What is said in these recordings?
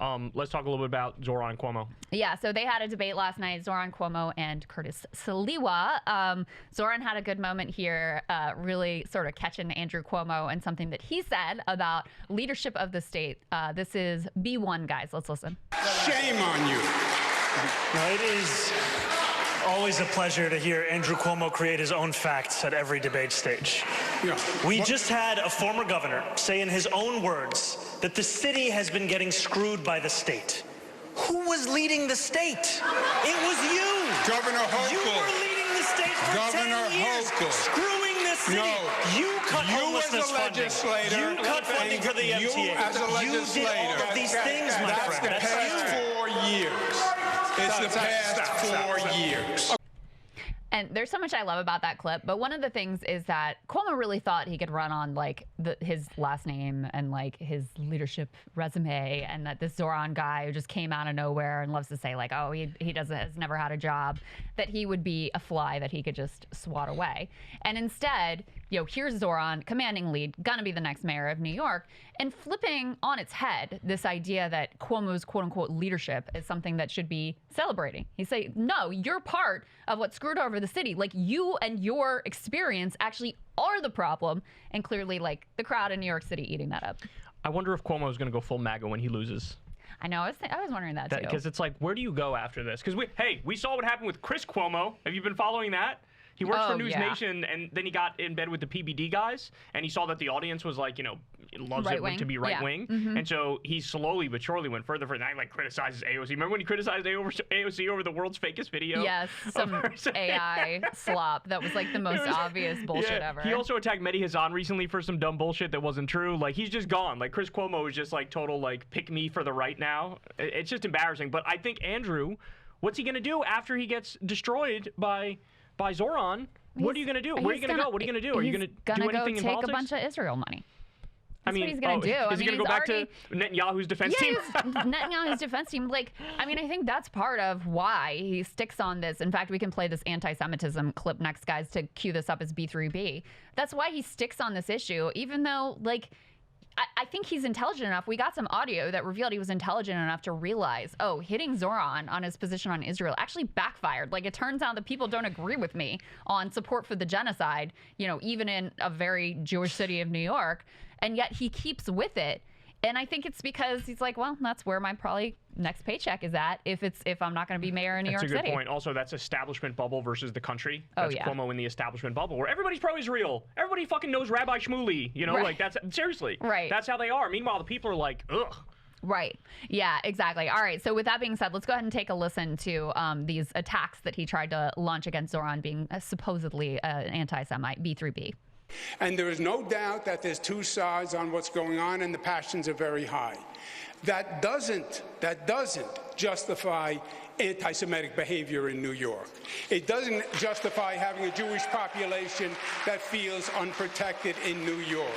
Let's talk a little bit about Zohran and Cuomo. Yeah, so they had a debate last night, Zohran, Cuomo, and Curtis Sliwa. Zohran had a good moment here, really sort of catching Andrew Cuomo and something that he said about leadership of the state. This is B1, guys. Let's listen. Shame on you. No, it is always a pleasure to hear Andrew Cuomo create his own facts at every debate stage. Yeah. We just had a former governor say in his own words that the city has been getting screwed by the state. Who was leading the state? It was you. Governor Hochul. You were leading the state for Governor 10 years, Hochul. screwing the city. No. You cut You homelessness as a legislator. funding. You cut funding for the MTA. You as a legislator. You did all of these things, my That's friend. the past 4 years. It's the past 4 years. And there's so much I love about that clip, but one of the things is that Cuomo really thought he could run on like his last name and like his leadership resume, and that this Zohran guy who just came out of nowhere and loves to say like, oh, he has never had a job, that he would be a fly that he could just swat away. And instead, you know, here's Zohran, commanding lead, gonna be the next mayor of New York, and flipping on its head this idea that Cuomo's quote unquote leadership is something that should be celebrating. He's saying, no, you're part of what screwed over the city. Like, you and your experience actually are the problem, and clearly like the crowd in New York City eating that up. I wonder if Cuomo is going to go full MAGA when he loses. I know, I was wondering that too. Because it's like, where do you go after this? Because we saw what happened with Chris Cuomo. Have you been following that? He works for News Nation, and then he got in bed with the PBD guys, and he saw that the audience was like, you know, loves right-wing. it to be right-wing. Yeah. And so he slowly but surely went further and like criticizes AOC. Remember when he criticized AOC over the world's fakest video? Yes, some AI slop that was like the most obvious bullshit ever. He also attacked Mehdi Hasan recently for some dumb bullshit that wasn't true. Like, he's just gone. Like, Chris Cuomo is just like total like pick me for the right now. It's just embarrassing. But I think Andrew, what's he gonna do after he gets destroyed by Zohran? What are you going to do? Where are you going to go? What are you going to do? Are you going to do anything in politics? Take a bunch of Israel money. That's what he's going to do. Is he going to go back to Netanyahu's defense team? Netanyahu's defense team. Like, I mean, I think that's part of why he sticks on this. In fact, we can play this anti-Semitism clip next, guys, to cue this up as B3B. That's why he sticks on this issue, even though, like, I think he's intelligent enough. We got some audio that revealed he was intelligent enough to realize, oh, hitting Zohran on his position on Israel actually backfired. Like, it turns out that people don't agree with me on support for the genocide, you know, even in a very Jewish city of New York. And yet he keeps with it. And I think it's because he's like, well, that's where my probably next paycheck is at if I'm not going to be mayor in New York City. That's a good point. Also, that's establishment bubble versus the country. That's Cuomo in the establishment bubble, where everybody's pro-Israel. Everybody fucking knows Rabbi Shmuley. You know, like that's seriously. Right. That's how they are. Meanwhile, the people are like, ugh. Right. Yeah, exactly. All right. So with that being said, let's go ahead and take a listen to these attacks that he tried to launch against Zohran being supposedly an anti-Semite, B3B. And there is no doubt that there's two sides on what's going on, and the passions are very high. That doesn't justify anti-Semitic behavior in New York. It doesn't justify having a Jewish population that feels unprotected in New York.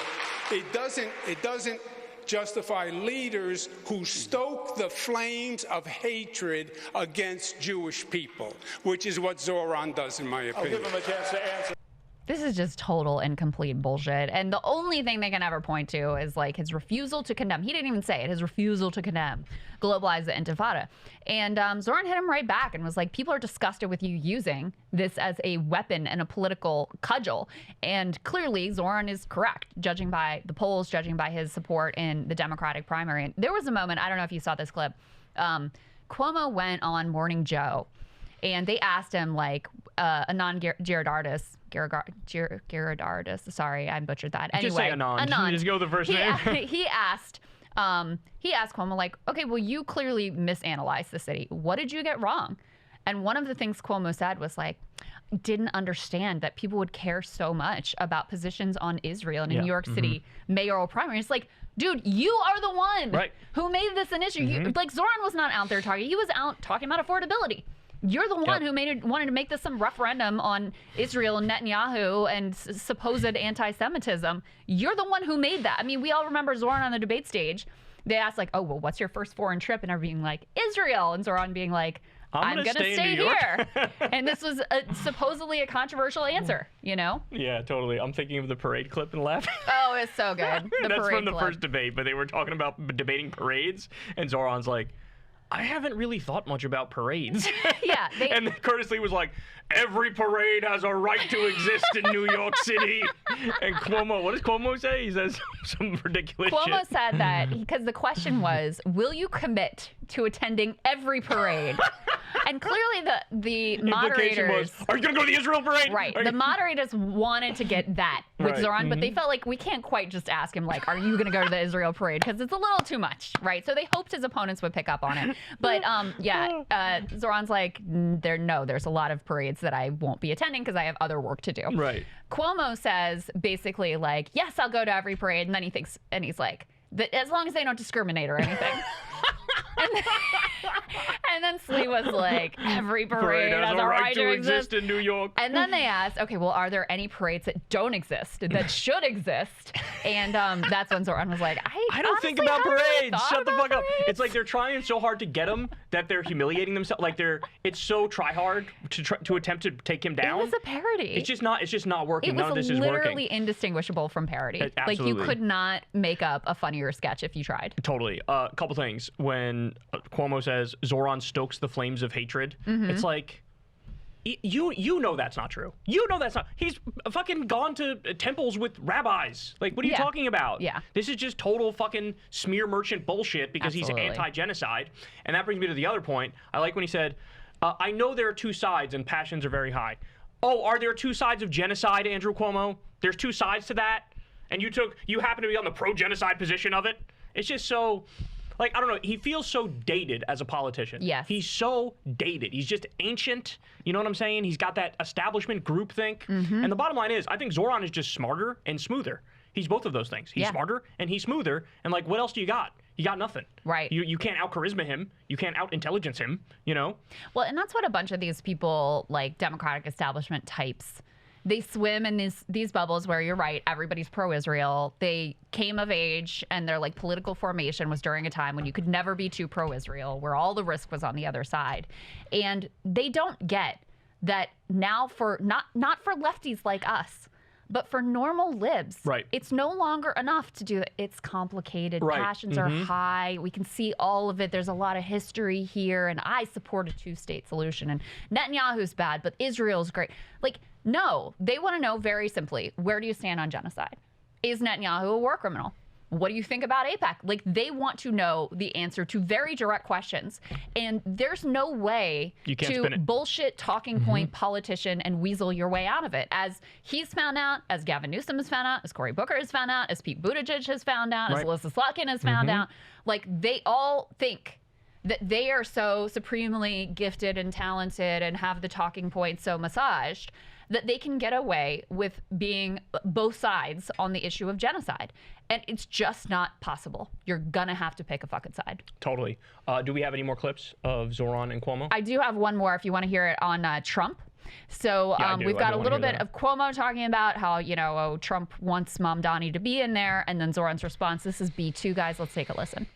It doesn't justify leaders who stoke the flames of hatred against Jewish people, which is what Zohran does, in my opinion. I'll give him a chance to answer. This is just total and complete bullshit. And the only thing they can ever point to is like his refusal to condemn. He didn't even say it. His refusal to condemn, globalize the Intifada. And Zohran hit him right back and was like, people are disgusted with you using this as a weapon and a political cudgel. And clearly Zohran is correct, judging by the polls, judging by his support in the Democratic primary. And there was a moment, I don't know if you saw this clip, Cuomo went on Morning Joe and they asked him, like, a non-Gerardardist, sorry, I butchered that. Anyway, just say Anon. Just go with the first name. He asked Cuomo, like, okay, well, you clearly misanalyzed the city. What did you get wrong? And one of the things Cuomo said was like, didn't understand that people would care so much about positions on Israel in a New York City mayoral primary. It's like, dude, you are the one who made this an issue. You, like, Zohran was not out there talking. He was out talking about affordability. You're the one who wanted to make this some referendum on Israel and Netanyahu and supposed anti-Semitism. You're the one who made that. I mean, we all remember Zohran on the debate stage they asked like, oh, well, what's your first foreign trip? And they're being like, Israel. And Zohran being like, I'm going to stay here. And this was supposedly a controversial answer, you know? Yeah, totally. I'm thinking of the parade clip and laughing. Oh, it's so good. That's from the first debate, but they were talking about debating parades, and Zohran's like, I haven't really thought much about parades. Yeah. And Curtis Lee was like, every parade has a right to exist in New York City. And Cuomo, what does Cuomo say? He says some ridiculous Cuomo shit. said that because the question was, will you commit to attending every parade? And clearly the moderators was, are you going to go to the Israel parade? Right. The moderators wanted to get that with Zohran, but they felt like we can't quite just ask him, like, are you going to go to the Israel parade? Because it's a little too much, right? So they hoped his opponents would pick up on it. But Zohran's like, there's a lot of parades that I won't be attending because I have other work to do. Right. Cuomo says basically like, yes, I'll go to every parade. And then he thinks, and he's like, as long as they don't discriminate or anything. And then Slee was like, every parade has a right to exist in New York. And then they asked, okay, well, are there any parades that don't exist, that should exist? And that's when Zohran was like, I don't think about parades. Shut the fuck up. It's like they're trying so hard to get him that they're humiliating themselves. Like it's so try hard to attempt to take him down. It was a parody. It's just not working. None of this is working. It was literally indistinguishable from parody. Absolutely. Like you could not make up a funnier sketch if you tried. Totally. A couple things. When Cuomo says Zohran stokes the flames of hatred, it's like, you know that's not true. You know that's not. He's fucking gone to temples with rabbis. Like, what are you talking about? Yeah. This is just total fucking smear merchant bullshit because Absolutely. he's anti-genocide. And that brings me to the other point. I like when he said, I know there are two sides and passions are very high. Oh, are there two sides of genocide, Andrew Cuomo? There's two sides to that? And you happen to be on the pro-genocide position of it? It's just so... Like, I don't know, he feels so dated as a politician. Yes. He's so dated. He's just ancient. You know what I'm saying? He's got that establishment groupthink. And the bottom line is, I think Zohran is just smarter and smoother. He's both of those things. He's smarter and he's smoother. And, like, what else do you got? You got nothing. Right. You can't out-charisma him. You can't out-intelligence him, you know? Well, and that's what a bunch of these people, like Democratic establishment types, they swim in these bubbles where you're right, everybody's pro-Israel. They came of age and their like political formation was during a time when you could never be too pro-Israel, where all the risk was on the other side. And they don't get that now for not for lefties like us, but for normal libs. Right. It's no longer enough to do it. It's complicated. Right. Passions are high. We can see all of it. There's a lot of history here. And I support a two-state solution. And Netanyahu's bad, but Israel's great. Like, no, they want to know very simply, where do you stand on genocide? Is Netanyahu a war criminal? What do you think about AIPAC? Like, they want to know the answer to very direct questions. And there's no way to bullshit talking point politician and weasel your way out of it. As he's found out, as Gavin Newsom has found out, as Cory Booker has found out, as Pete Buttigieg has found out, as Alyssa Slotkin has found out. Like, they all think that they are so supremely gifted and talented and have the talking points so massaged that they can get away with being both sides on the issue of genocide. And it's just not possible. You're gonna have to pick a fucking side. Totally. Do we have any more clips of Zohran and Cuomo? I do have one more if you want to hear it on Trump. So we've got a little bit of Cuomo talking about how, you know, Trump wants Mamdani to be in there, and then Zohran's response. This is B2, guys. Let's take a listen.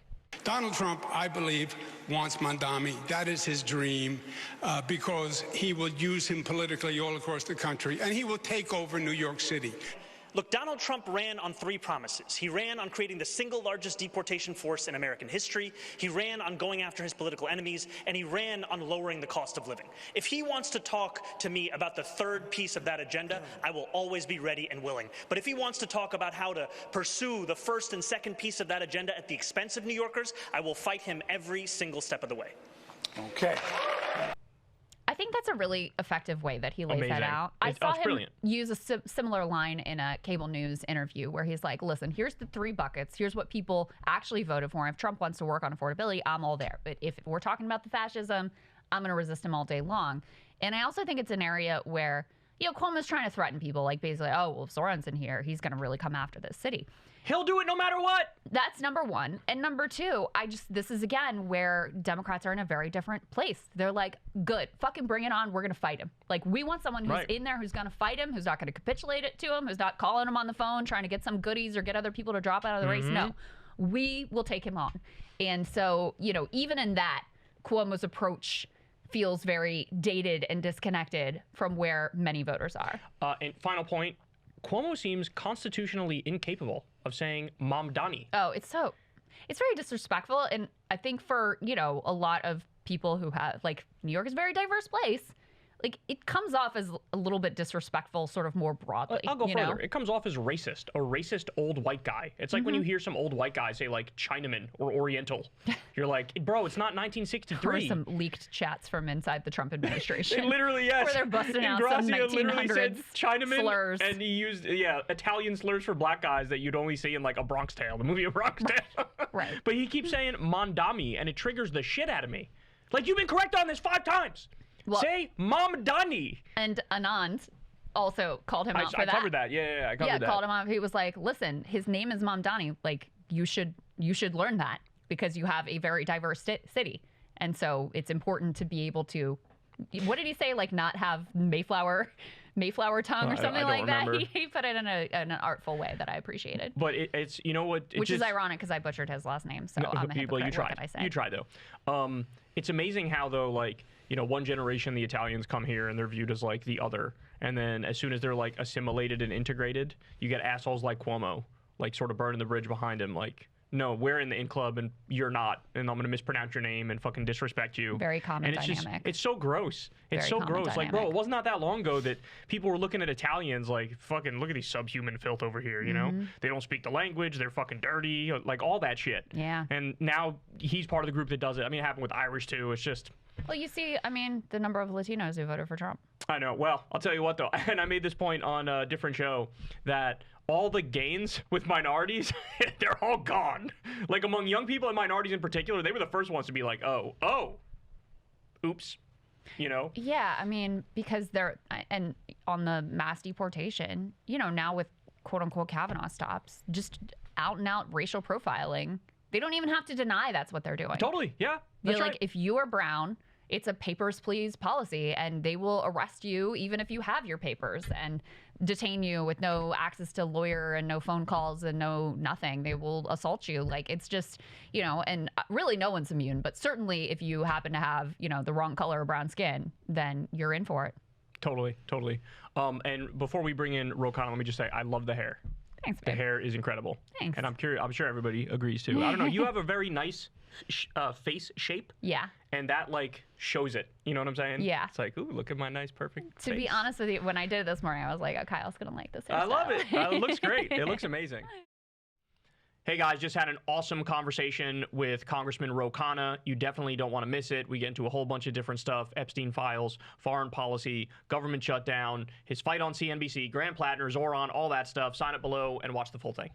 Donald Trump, I believe, wants Mamdani. That is his dream because he will use him politically all across the country, and he will take over New York City. Look, Donald Trump ran on 3 promises. He ran on creating the single largest deportation force in American history. He ran on going after his political enemies, and he ran on lowering the cost of living. If he wants to talk to me about the third piece of that agenda, I will always be ready and willing. But if he wants to talk about how to pursue the first and second piece of that agenda at the expense of New Yorkers, I will fight him every single step of the way. Okay. I think that's a really effective way that he lays Amazing. that out. I saw him brilliant. use a similar line in a cable news interview where he's like, listen, here's the 3 buckets. Here's what people actually voted for. If Trump wants to work on affordability, I'm all there. But if we're talking about the fascism, I'm going to resist him all day long. And I also think it's an area where, you know, Cuomo's trying to threaten people, like basically, oh, well, if Zohran's in here, he's going to really come after this city. He'll do it no matter what. That's number 1. And number 2, this is again where Democrats are in a very different place. They're like, good, fucking bring it on. We're going to fight him. Like, we want someone who's in there, who's going to fight him, who's not going to capitulate it to him, who's not calling him on the phone, trying to get some goodies or get other people to drop out of the race. No, we will take him on. And so, you know, even in that, Cuomo's approach feels very dated and disconnected from where many voters are. And final point, Cuomo seems constitutionally incapable of saying Mamdani. Oh, it's very disrespectful. And I think for, you know, a lot of people who have, like, New York is a very diverse place. Like, it comes off as a little bit disrespectful, sort of more broadly. I'll go further. Know? It comes off as racist, a racist old white guy. It's like when you hear some old white guy say, like, Chinaman or Oriental. You're like, bro, it's not 1963. Or some leaked chats from inside the Trump administration. It literally, yes. Where they're busting out some 1900s Chinaman slurs. And he used, Italian slurs for black guys that you'd only see in, like, A Bronx Tale, the movie A Bronx Tale. Right. But he keeps saying Mondami, and it triggers the shit out of me. Like, you've been correct on this 5 times. Well, say Mamdani. And Anand also called him out for that. I covered that. Yeah, I covered that. Yeah, called him out. He was like, listen, his name is Mamdani. Like, you should learn that because you have a very diverse city. And so it's important to be able to, what did he say? Like, not have Mayflower tongue or something like that. He put it in an artful way that I appreciated. But it's, you know what? Which is ironic because I butchered his last name. So I'm a hypocrite. Well, you tried. What can I say? You tried, though. It's amazing how, though, like, you know, one generation, the Italians come here and they're viewed as, like, the other. And then as soon as they're, like, assimilated and integrated, you get assholes like Cuomo, like, sort of burning the bridge behind him. Like, no, we're in the in club and you're not. And I'm going to mispronounce your name and fucking disrespect you. Very common and it's dynamic. It's so gross. It's so gross. Dynamic. Like, bro, it wasn't not that long ago that people were looking at Italians like, fucking, look at these subhuman filth over here, you know? They don't speak the language. They're fucking dirty. Like, all that shit. Yeah. And now he's part of the group that does it. I mean, it happened with Irish, too. It's just... Well, you see, I mean, the number of Latinos who voted for Trump. I know. Well, I'll tell you what, though, and I made this point on a different show, that all the gains with minorities, they're all gone. Like, among young people and minorities in particular, they were the first ones to be like, oh, oops, you know? Yeah, I mean, because they're, and on the mass deportation, you know, now with quote-unquote Kavanaugh stops, just out-and-out racial profiling, they don't even have to deny that's what they're doing. Totally, yeah. That's right. Like, if you are brown, it's a papers, please policy, and they will arrest you even if you have your papers and detain you with no access to lawyer and no phone calls and no nothing. They will assault you. Like, it's just, you know, and really no one's immune, but certainly if you happen to have, you know, the wrong color or brown skin, then you're in for it. Totally. And before we bring in Rokana, let me just say, I love the hair. Thanks, babe. The hair is incredible. Thanks. And I'm sure everybody agrees too. I don't know. You have a very nice face shape. Yeah. And that, like, shows it. You know what I'm saying? Yeah. It's like, ooh, look at my nice, perfect face. To be honest with you, when I did it this morning, I was like, oh, Kyle's going to like this hairstyle. I love it. It looks great. It looks amazing. Hey, guys, just had an awesome conversation with Congressman Rokana. You definitely don't want to miss it. We get into a whole bunch of different stuff, Epstein files, foreign policy, government shutdown, his fight on CNBC, Grant Plattner, Zohran, all that stuff. Sign up below and watch the full thing.